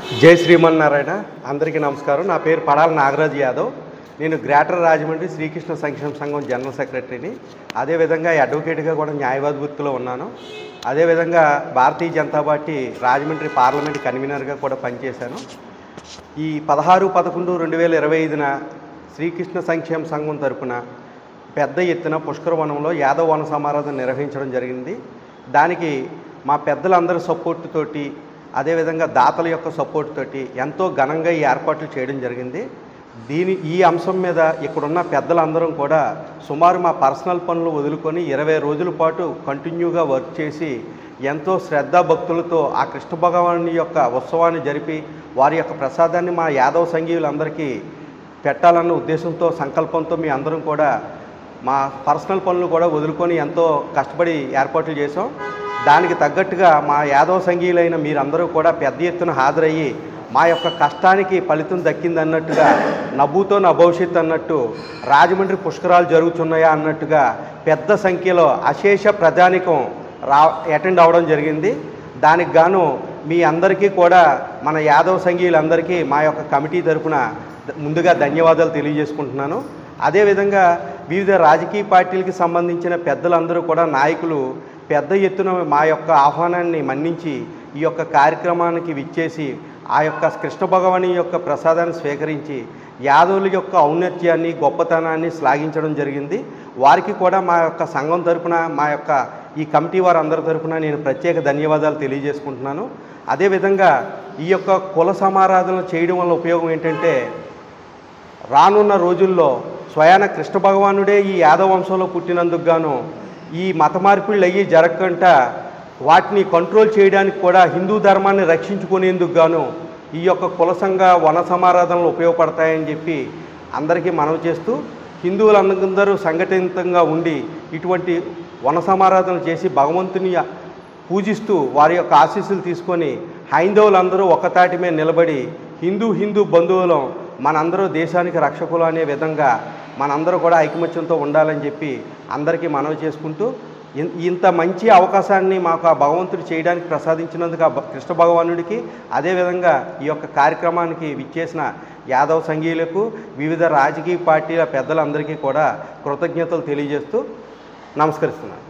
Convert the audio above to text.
జై శ్రీమన్నారాయణ. అందరికీ నమస్కారం. నా పేరు పడాల నాగరాజ్ యాదవ్. నేను గ్రేటర్ రాజమండ్రి శ్రీకృష్ణ సంక్షేమ సంఘం జనరల్ సెక్రటరీని. అదేవిధంగా అడ్వకేట్గా కూడా న్యాయవాద వృత్తిలో ఉన్నాను. అదేవిధంగా భారతీయ జనతా పార్టీ రాజమండ్రి పార్లమెంట్ కన్వీనర్గా కూడా పనిచేశాను. ఈ 16/11/2025న శ్రీకృష్ణ సంక్షేమ సంఘం తరపున పెద్ద ఎత్తున పుష్కరవనంలో యాదవ్ వన సమారాధన నిర్వహించడం జరిగింది. దానికి మా పెద్దలందరి సపోర్టు తోటి, అదేవిధంగా దాతల యొక్క సపోర్ట్ తోటి ఎంతో ఘనంగా ఈ ఏర్పాట్లు చేయడం జరిగింది. ఈ అంశం మీద ఇక్కడున్న పెద్దలందరం కూడా సుమారు మా పర్సనల్ పనులు వదులుకొని 20 రోజుల పాటు కంటిన్యూగా వర్క్ చేసి ఎంతో శ్రద్ధాభక్తులతో ఆ కృష్ణ భగవాను యొక్క ఉత్సవాన్ని జరిపి వారి యొక్క ప్రసాదాన్ని మా యాదవ సంఘీయులందరికీ పెట్టాలన్న ఉద్దేశంతో, సంకల్పంతో మీ అందరం కూడా మా పర్సనల్ పనులు కూడా వదులుకొని ఎంతో కష్టపడి ఏర్పాట్లు చేసాం. దానికి తగ్గట్టుగా మా యాదవ సంఘీయులైన మీరందరూ కూడా పెద్ద ఎత్తున హాజరయ్యి మా యొక్క కష్టానికి ఫలితం దక్కిందన్నట్టుగా, నవ్వుతో నా భవిష్యత్తు అన్నట్టు, రాజమండ్రి పుష్కరాలు జరుగుతున్నాయా అన్నట్టుగా పెద్ద సంఖ్యలో అశేష ప్రజానికం అటెండ్ అవ్వడం జరిగింది. దానికి గాను మీ అందరికీ కూడా, మన యాదవ సంఘీయులందరికీ మా యొక్క కమిటీ తరపున ముందుగా ధన్యవాదాలు తెలియజేసుకుంటున్నాను. అదేవిధంగా వివిధ రాజకీయ పార్టీలకి సంబంధించిన పెద్దలందరూ కూడా, నాయకులు పెద్ద ఎత్తున మా యొక్క ఆహ్వానాన్ని మన్నించి ఈ యొక్క కార్యక్రమానికి విచ్చేసి ఆ యొక్క కృష్ణ భగవాని యొక్క ప్రసాదాన్ని స్వీకరించి యాదవుల యొక్క ఔన్నత్యాన్ని, గొప్పతనాన్ని శ్లాఘించడం జరిగింది. వారికి కూడా మా యొక్క సంఘం తరపున, మా యొక్క ఈ కమిటీ వారందరి తరపున నేను ప్రత్యేక ధన్యవాదాలు తెలియజేసుకుంటున్నాను. అదేవిధంగా ఈ యొక్క కుల సమారాధనలు చేయడం వల్ల ఉపయోగం ఏంటంటే, రానున్న రోజుల్లో స్వయాన కృష్ణ భగవానుడే ఈ యాదవ వంశంలో పుట్టినందుకు గాను ఈ మత మార్పిళ్ళు అయ్యి జరగకుండా వాటిని కంట్రోల్ చేయడానికి కూడా, హిందూ ధర్మాన్ని రక్షించుకునేందుకు గాను ఈ యొక్క కుల సంఘ వన సమారాధనలు ఉపయోగపడతాయని చెప్పి అందరికీ మనవి చేస్తూ, హిందువులందరూ సంఘటితంగా ఉండి ఇటువంటి వన సమారాధనలు చేసి భగవంతుని పూజిస్తూ వారి యొక్క ఆశీస్సులు తీసుకొని హైందవులందరూ ఒకతాటి మీద నిలబడి హిందూ బంధువులం, మనందరూ దేశానికి రక్షకులు అనే విధంగా మనందరూ కూడా ఐకమత్యంతో ఉండాలని చెప్పి అందరికీ మనవి చేసుకుంటూ, ఇంత మంచి అవకాశాన్ని మాకు ఆ భగవంతుడు చేయడానికి ప్రసాదించినందుకు ఆ కృష్ణ భగవానుడికి, అదేవిధంగా ఈ యొక్క కార్యక్రమానికి విచ్చేసిన యాదవ సంఘీయులకు, వివిధ రాజకీయ పార్టీల పెద్దలందరికీ కూడా కృతజ్ఞతలు తెలియజేస్తూ నమస్కరిస్తున్నాను.